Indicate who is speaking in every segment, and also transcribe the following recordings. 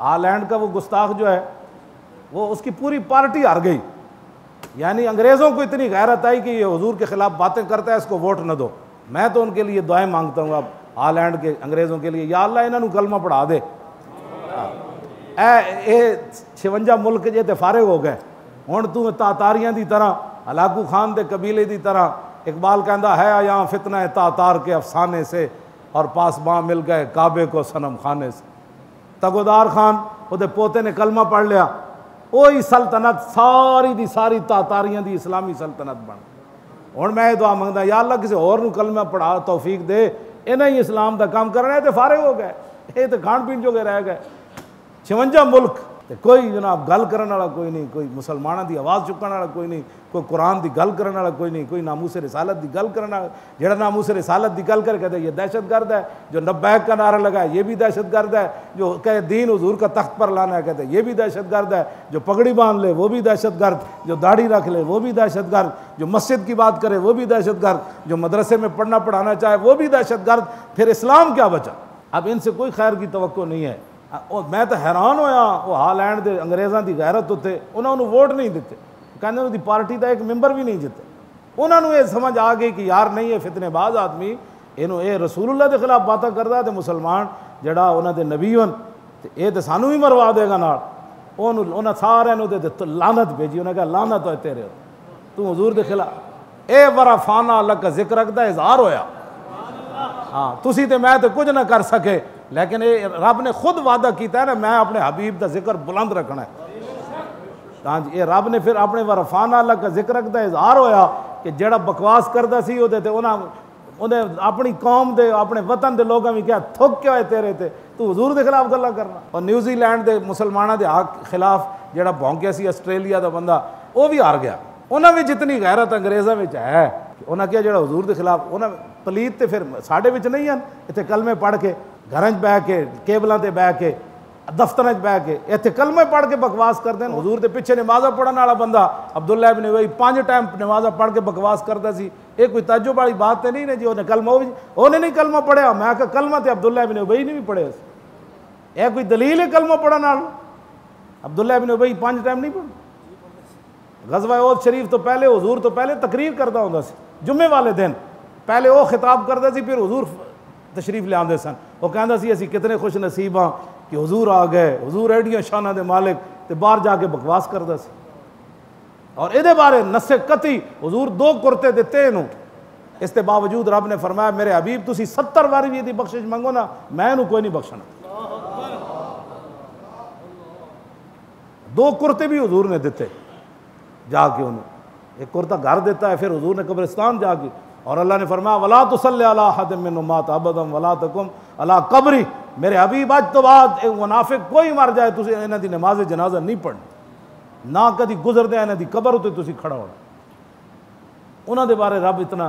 Speaker 1: आलैंड का वो गुस्ताख जो है वो उसकी पूरी पार्टी हार गई। यानी अंग्रेज़ों को इतनी गैरत आई कि ये हुजूर के ख़िलाफ़ बातें करता है, इसको वोट न दो। मैं तो उनके लिए दुआएं मांगता हूँ अब आलैंड के अंग्रेज़ों के लिए, या अल्लाह इन्होंने कलमा पढ़ा दे। ए 56 मुल्क जे ते फारिग हो गए, हुण तू तातारियां दी तरह, हलाकू खान दे कबीले दी तरह। इकबाल कहता है यहाँ फितना है तातार के अफसाने से, और पासबां मिल गए काबे को सनम खाने से। तगोदार खान उहदे पोते ने कलमा पढ़ लिया, वही सल्तनत सारी दी सारी तातारियां दी इस्लामी सल्तनत बन। हुण मैं दुआ मंगदा या अल्लाह किसी होर नूं कलमा पढ़ा तौफीक दे, इन्हां ही इस्लाम दा काम करना है। तो फारिग हो गए, ये तो खाण पीण जोगे रह गए। 56 मुल्क ते कोई जनाब गल करने वाला कोई नहीं, कोई मुसलमानों की आवाज़ चुकने वाला कोई नहीं, कोई कुरान की गल करने वाला कोई नहीं, कोई नामूस रिसालत की गल करने वाला। जेड़ा नामूस रिसालत की गल कर कहते ये दहशत गर्द है, जो लब्बैक का नारा लगा है ये भी दहशत गर्द है, जो कहे दीन हुजूर का तख्त पर लाना है कहते ये भी दहशत गर्द है, जो पगड़ी बांध ले वो भी दहशत गर्द, जो दाढ़ी रख ले वो भी दहशत गर्द, जो मस्जिद की बात करे वो भी दहशत गर्द, जो मदरसे में पढ़ना पढ़ाना चाहे वो भी दहशत गर्द। फिर इस्लाम क्या बचा? अब इनसे कोई खैर की तवक्को नहीं है। मैं तो हैरान होया, वो हालैंड के अंग्रेज़ों की गैरत उत्ते उन्होंने वोट नहीं दिते, कहते उनकी पार्टी का एक मैंबर भी नहीं जिते। उन्होंने ये समझ आ गई कि यार नहीं, ये फितनेबाज आदमी इनू ये रसूलुल्लाह के खिलाफ बातें करता, तो मुसलमान जड़ा उन्होंने नबी हन तो ये तो सानू भी मरवा देगा नाल। उन्होंने सारे लानत भेजी, उन्हें कहा लानत हो तेरे, तू हुजूर के खिलाफ ए वराफाना अल्लाह का जिक्र रखता इजहार होया। हाँ तुसी तो मैं तो कुछ ना कर सके, लेकिन ये रब ने खुद वादा किया है ना, मैं अपने हबीब का जिक्र बुलंद रखना है। हाँ जी, ये रब ने फिर अपने वरफाना अल्लाह का जिक्र रखता इजहार होया कि जेड़ा बकवास करता सी उहदे ते उन्हें अपनी कौम दे अपने वतन के लोगों भी क्या थुक क्या है तेरे ते, तू हुजूर के खिलाफ गल्लां करना। और न्यूजीलैंड के मुसलमानों के हक खिलाफ जेड़ा भौंकिया सी ऑस्ट्रेलिया का बंदा, वो भी हार गया। उन्होंने भी जितनी गैरत अंग्रेज़ों में है, उन्हें क्या जो हुजूर के खिलाफ उन्हें पलीत तो फिर साढ़े विच नहीं हैं, इतने कलमे पढ़ के घर बह के केबलों से बह के दफ्तर बह के इतने कलमे पढ़ के बकवास करते हैं। हुजूर के पिछे नमाज़ा पढ़ने वाला बंदा अब्दुल्ला इब्न उबई 5 टाइम नमाज़ा पढ़ के बकवास करता सी। ये कोई ताज्जुब वाली बात तो नहीं है जी उन्हें कलमा उन्हें नहीं कलमा पढ़िया। मैं कहा कलमा तो अब्दुल्ला इब्न उबई ने भी पढ़े, यह कोई दलील है कलमा पढ़ने वाला? अब्दुल्ला इब्न उबई 5 टाइम नहीं पढ़े। गज़वा ओद शरीफ तो पहले हुजूर तो पहले तकरीर करता होंदा सी, जुम्मे वाले दिन पहले वो खिताब करता सी, फिर हुजूर तशरीफ ले आते सन। वो कहता सी असी कितने खुश नसीब हाँ कि हुजूर आ गए, हुजूर एडियां शाना दे मालिक, तो बाहर जाके बकवास करता सी। और ये बारे नस्से कती हुजूर 2 कुर्ते दिते इनू, इसके बावजूद रब ने फरमाया मेरे हबीब तुसी 70 बारी भी यदि बख्शिश मंगो ना मैं इनू कोई नहीं बख्शना। 2 कुर्ते भी हुजूर ने दिते जाके, उन्हें एक कुर्ता घर देता है, फिर हुजूर ने कब्रिस्तान जाके, और अल्लाह ने फरमाया वला तुसल्ली अला अहदिम मिनहुम मात अबदम वला तकुम अला कब्री। मेरे हबीब आज तो बाद एक मुनाफिक कोई मर जाए तुसी इन्हां दी नमाज जनाजा नहीं पढ़नी, ना कभी गुजरदे इन्हां दी कब्र उत्ते तुसी खड़ा होना। उन्हां दे बारे रब इतना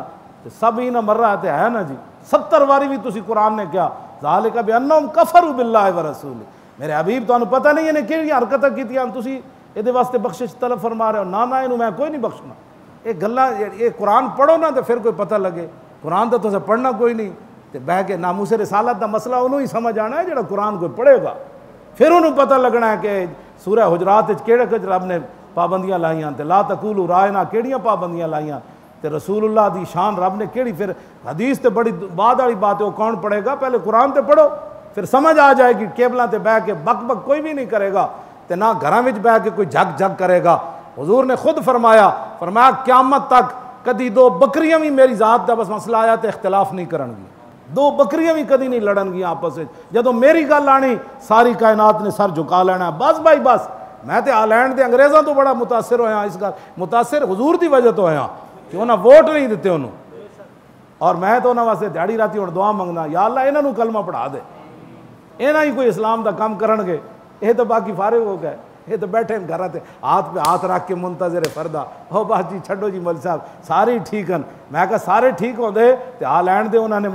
Speaker 1: सब ही ना मर रहा है ना जी। 70 बारी भी तुसी कुरान ने क्या ज़ालिका बिअन्नहुम कफरू बिल्लाहि व रसूली। मेरे हबीब तुहानू पता नहीं इन्हें किहड़ी हरकतां कीतियां, तुसी इहदे वास्ते बख्शिश तलब फरमा रहे हो। ना ना इनू मैं कोई नहीं बख्शना। ये गल्लां ये कुरान पढ़ो ना तो फिर कोई पता लगे। कुरान तो तुसें पढ़ना कोई नहीं, तो बह के नामूस रिसालत का मसला उन्होंने ही समझ आना है जो कुरान कोई पढ़ेगा, फिर उन्होंने पता लगना है कि सूरह हुजरात केड़े कुछ रब ने पाबंदियां लाइयां, तो ला तकूलू रायना केड़ियां पाबंदियां लाइयां, तो रसूलुल्लाह दी शान रब ने केड़ी। फिर हदीस तो बड़ी बाद वाली बात है, वो कौन पढ़ेगा? पहले कुरान तो पढ़ो, फिर समझ आ जाएगी। केबलों से बह के बक बक कोई भी नहीं करेगा, तो ना घरों में बह के कोई झक झक करेगा। हुजूर ने खुद फरमाया क़यामत तक कदी 2 बकरियां भी मेरी जात का बस मसला आया तो इख्तलाफ नहीं करनगी, 2 बकरियां भी कदी नहीं लड़नगी आपस में। जदों मेरी गल आनी सारी कायनात ने सर झुका लेना। बस भाई बस। मैं तो आलैंड के अंग्रेज़ों तो बड़ा मुतासिर होया, इस गल मुतासिर हुजूर की वजह तो होया कि उन्हें वोट नहीं दिते उन्होंने। और मैं तो उन्होंने वास्ते दिहाड़ी राती हुण दुआ मंगना, या अल्लाह इन्हों कलमा पढ़ा दे, इन्हें ही कोई इस्लाम का काम करनगे। ये तो बाकी फारिग हो गए, ये तो बैठे घर से हाथ पे हाथ रख के मुंतजर फरदा। हो बस जी छड्डो जी मौलवी साहब सारे ठीक हैं। मैं कहा सारे ठीक होंदे तो आलैंड दे उन्होंने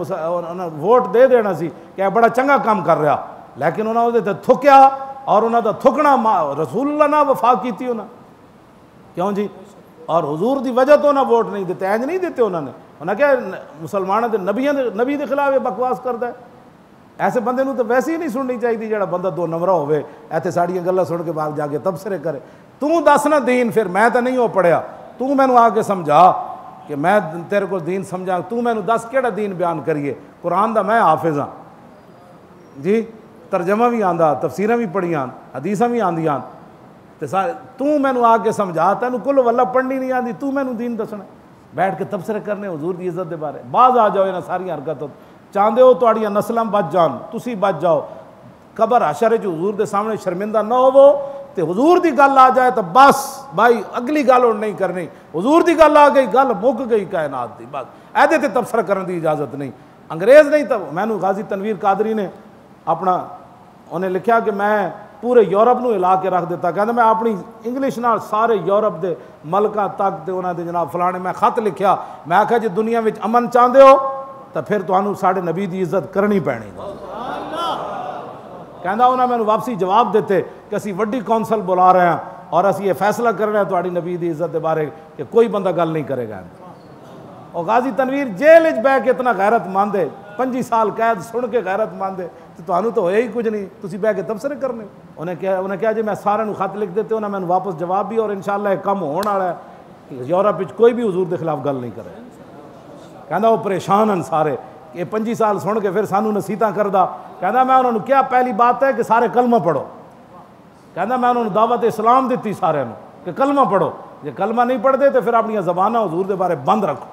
Speaker 1: वोट दे देना सी कि बड़ा चंगा काम कर रहा, लेकिन उन्होंने तो थुक्या और उन्होंने थुकना रसूलुल्लाह ना वफा की थी उन्हें, क्यों जी? और हुजूर की वजह तो उन्हें वोट नहीं दिते, इंज नहीं दिते उन्होंने। उन्हें क्या मुसलमानों के नबी के खिलाफ ये बकवास करता है। ऐसे बंदे नूं तो वैसे ही नहीं सुननी चाहिए जिहड़ा बंदा दो नंबरा होवे इत्थे साड़ियां गल्लां सुन के बाहर जाके तबसरे करे। तू दस ना दीन, फिर मैं तो नहीं हो पढ़िया, तू मैनू आके समझा कि मैं तेरे को दीन समझा। तू मैनू दस केड़ा दीन बयान करिए। कुरान दा मैं हाफिज हाँ जी, तर्जमा भी आंदा, तफसीरां भी पढ़ियां, हदीसां भी आंदियां, ते सारे तू मैनू आके समझा। तैनू कुल वल्ला पढ़नी नहीं आती, तू मैनू दीन दसना। बैठ के तबसरे करने हुजूर दी इज्जत के बारे। बाज आ जाओ इन्हां सारी हरकतों। चाहते हो तुहाड़ियां नस्लां बच जान, तुसी बच जाओ, कबर हशर च हुजूर दे सामने शर्मिंदा ना होवो, ते हुजूर दी गल आ जाए तो बस भाई अगली गल हुण नहीं करनी। हुजूर दी गल आ गई, गल मुक गई कायनात दी, बस ऐदे ते तबसरा करने की इजाजत नहीं। अंग्रेज़ नहीं तो मैनू गाजी तनवीर कादरी ने अपना उन्हें लिखा कि मैं पूरे यूरोप नूं हिला के रख दिता। कहता मैं अपनी इंग्लिश नाल सारे यूरोप के मलकां तक ते उन्हां दे जनाब फलाने मैं खत लिखा। मैं आख्या जे दुनिया में अमन चाहते हो तो फिर तुहानू साढ़े नबी की इज्जत करनी पैनी। कहता उन्हें मैंने वापसी जवाब देते कि असी वड्डी कौंसल बुला रहे हैं और असी ये फैसला कर रहे हैं तुहाडी नबी की इज्जत के बारे कि कोई बंदा गल नहीं करेगा। और गाजी तनवीर जेल च बह के इतना गैरतमंद है, 25 साल कैद सुन के गैरतमंद है, तो तुहानू तो होया ही कुछ नहीं, तुसी बह के तबसरे करने। उन्हें कहा जी मैं सारे खत लिख देते, उन्हें मैंने वापस जवाब भी और इंशाअल्लाह एक कम होने वाला है कि यूरोप कोई भी हुजूर के खिलाफ गल नहीं करे। कहता वो परेशान हैं सारे कि 25 साल सुन के फिर सानू नसीहतां करदा। कहता मैं उन्होंने क्या पहली बात है कि सारे कलमा पढ़ो। कहता मैं उन्होंने दावत इस्लाम दी सारे कि कलमा पढ़ो, जे कलमा नहीं पढ़ते तो फिर अपनी ज़बाना हुजूर के बारे बंद रखो।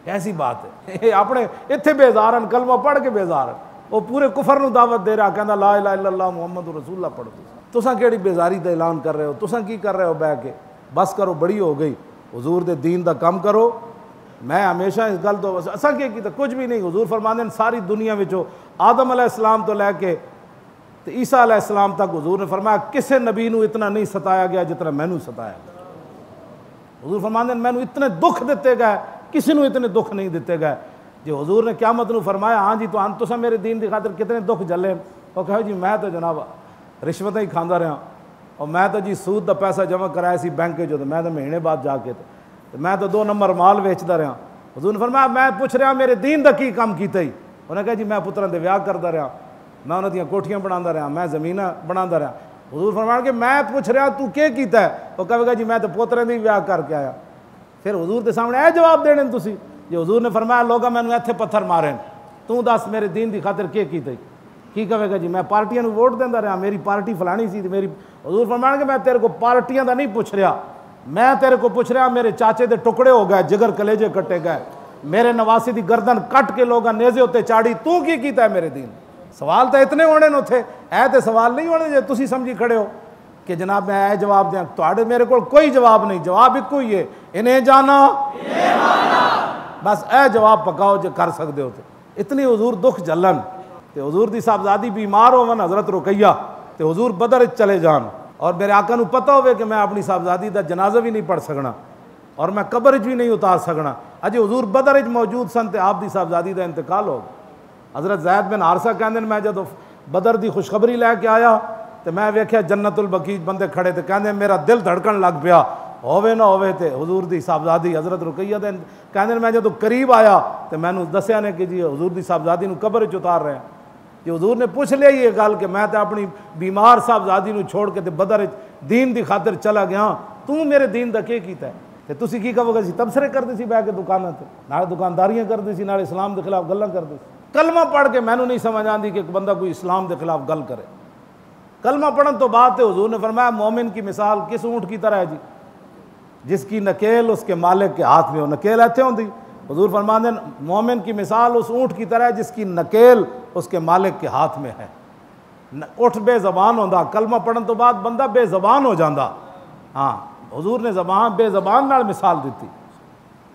Speaker 1: ऐसी बात है अपने इत्थे बेजार हैं, कलमा पढ़ के बेजार हैं। वो पूरे कुफर नूं दावत दे रहा, कहता ला इलाहा इल्लल्लाह मुहम्मद रसूलुल्लाह पढ़ दो। तुसां केड़ी बेजारी दा ऐलान कर रहे हो, तुसां की कर रहे हो बह के? बस करो, बड़ी हो गई, हुजूर दे दीन दा काम करो। मैं हमेशा इस गल तो असा के की तो कुछ भी नहीं। हुजूर फरमाते सारी दुनिया में आदम अलैहिस्सलाम तो लैके तो ईसा अलैहिस्सलाम तक हुजूर ने फरमाया किसी नबी नूं इतना नहीं सताया गया जितना मैनू सताया गया। हुजूर फरमाते मैनू इतने दुख दिते गए, किसी नूं इतने दुख नहीं दिते गए। जो हुजूर ने क़यामत नूं फरमाया हाँ जी तो तुसां मेरे दीन की खातिर कितने दुख झले। वो कहो जी मैं तो जनाब रिश्वत ही खाता रहा और मैं तो जी सूद का पैसा जमा कराया सी बैंक जो, तो मैं तो महीने बाद जाके तो मैं तो 2 नंबर माल वेचता रहा। हुजूर ने फरमाया मैं पूछ रहा मेरे दीन का की काम किया ही। उन्हें कहा जी मैं पुत्रां दे विआह करता रहा, मैं उन्हां दियां कोठियां बनाता रहा, मैं जमीन बनाता रहा। हुजूर फरमाया कि मैं पूछ रहा तू क्या कीता है? वो कहेगा जी मैं तो पोतरे दी विआह करके आया। फिर हुजूर के सामने यह जवाब देने तुसी जो हुजूर ने फरमाया लोग मैंने इत्थे पत्थर मारे, तू दस मेरे दीन की खातिर क्या कीता की कहेगा जी मैं पार्टियां वोट देंदा रहा, मेरी पार्टी फलानी सी मेरी। हुजूर फरमाया कि मैं तेरे को पार्टियां का नहीं पूछ रहा, मैं तेरे को पूछ रहा मेरे चाचे दे टुकड़े हो गए, जिगर कलेजे कटे गए, मेरे नवासी की गर्दन कट के लोग नेजे उत्ते चाड़ी, तू की कीता है मेरे दीन? सवाल तो इतने होने न उथे, ऐ तो सवाल नहीं होने जो तुसी समझी खड़े हो कि जनाब मैं ए जवाब दें। तो मेरे को कोई जवाब नहीं, जवाब एक ही है इन्हें जाना बस ए जवाब पकाओ जो कर सकते हो। इतनी हुजूर दुख झलन तो हुजूर की साहबजादी बीमार होवन हज़रत रुकैया तो हुजूर बदर चले जान और मेरे आका नूं पता होवे कि मैं अपनी साहबजादी का जनाजा भी नहीं पढ़ सकना और मैं कबर भी नहीं उतार सकना। अजे हुजूर बदर च मौजूद सन तो आप दी साहबजादी का इंतकाल हो गया। हज़रत ज़ैद बिन हारिसा कहते मैं जो बदर की खुशखबरी लैके आया तो मैं वेख्या जन्नतुल बकी बंदे खड़े तो कहते मेरा दिल धड़कन लग पिया होवे ना होवे तो हुजूर की साहबजादी हज़रत रुकैया दे कहते मैं जो करीब आया तो मैनू दसिया ने कि जी हुजूर की साहबजादी नूं कबर च उतार रहे हैं। जी हुजूर ने पूछ लिया ये गल कि मैं तो अपनी बीमार साहबजादी नूं छोड़ के बदर दीन की खातिर चला गया, तू मेरे दीन का क्या कीता है? तो तुसी की कहोगे सी तबसरे करते सी बह के दुकानों से, नाले दुकानदारियां करते सी, नाले इस्लाम के खिलाफ गल्लां करते सी। कलमा पढ़ के मैनू नहीं समझ आती कि एक बंदा कोई इस्लाम के खिलाफ गल करे। कलमा पढ़न तो बाद तो हुजूर ने फरमाया मोमिन की मिसाल किस ऊँट की तरह है जी जिसकी नकेल उसके मालिक के हाथ में हो। नकेल इत्थे होंदी, हुजूर फरमाते हैं मोमिन की मिसाल उस ऊँट की तरह है जिसकी नकेल उसके मालिक के हाथ में है। उठ बेज़बान होंदा, कलमा पढ़न तो बाद बंदा बेज़बान हो जाता। हाँ हुजूर ने जबान बेज़बान नाल मिसाल दी।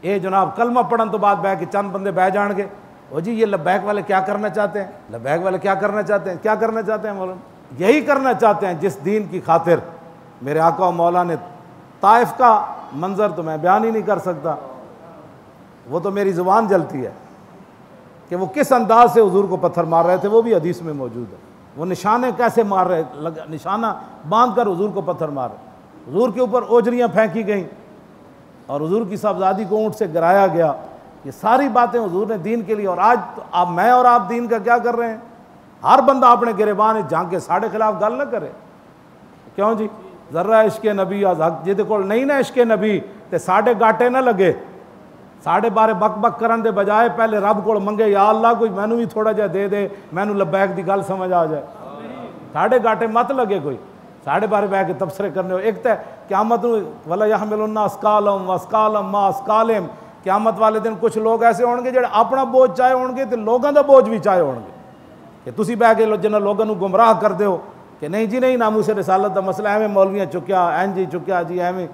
Speaker 1: ये जनाब कलमा पढ़न तो बाद बह के चंद बंदे बह जाएंगे, ओ जी ये लब्बैक वाले क्या करना चाहते हैं, लब्बैक वाले क्या करना चाहते हैं, क्या करना चाहते हैं मौलाना? यही करना चाहते हैं जिस दीन की खातिर मेरे आका और मौला ने ताइफ का मंजर तो मैं बयान ही नहीं कर सकता, वो तो मेरी ज़ुबान जलती है कि वो किस अंदाज से हुजूर को पत्थर मार रहे थे, वो भी हदीस में मौजूद है। वो निशाने कैसे मार रहे, निशाना बांध कर हुजूर को पत्थर मार रहे, हुजूर के ऊपर ओजरियाँ फेंकी गईं और हुजूर की साहबजादी को ऊँट से गिराया गया। ये सारी बातें हुजूर ने दीन के लिए, और आज तो आप मैं और आप दीन का क्या कर रहे हैं? हर बंदा अपने गिरबान झांके साढ़े खिलाफ गल ना करे। क्यों जी? जरा इश्के नबी हक जिदे कोल नहीं ना इश्के नबी तो साढ़े गाटे ना लगे, साढ़े बारे बक बक करन दे बजाए पहले रब को मंगे, या अल्लाह कोई मैनू भी थोड़ा जहा दे दे, मैनू लबैक की गल समझ आ जाए। साढ़े गाटे मत लगे कोई साढ़े बारे बह के तबसरे करने हो। एक तो क्यामत वाला यह मिलना अस्कालम वस्कालम मा अस्कालम, क्यामत वाले दिन कुछ लोग ऐसे होंगे जो अपना बोझ चाहे होंगे तो लोगों का बोझ भी चाहे होंगे कि तुसी बह के जिन्हें लोगों को गुमराह कर दो कि नहीं जी नहीं नामूस रिसालत का मसला एवं मौलवियाँ चुक्या एन जी चुक्या जी एवं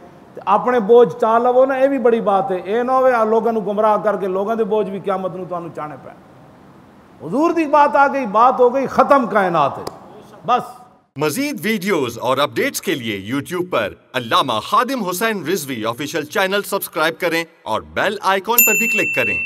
Speaker 1: अपने बोझ चा लवो ना, यह भी बड़ी बात है। ये ना हो लोगों को गुमराह करके लोगों के बोझ भी क्यामत में तुहानू चाहने पै। हुजूर की बात आ गई, बात हो गई खत्म, कायनात है बस।
Speaker 2: मजीद वीडियोस और अपडेट्स के लिए YouTube पर Allama Khadim Hussain Rizvi official channel subscribe करें और बेल आइकॉन पर भी क्लिक करें।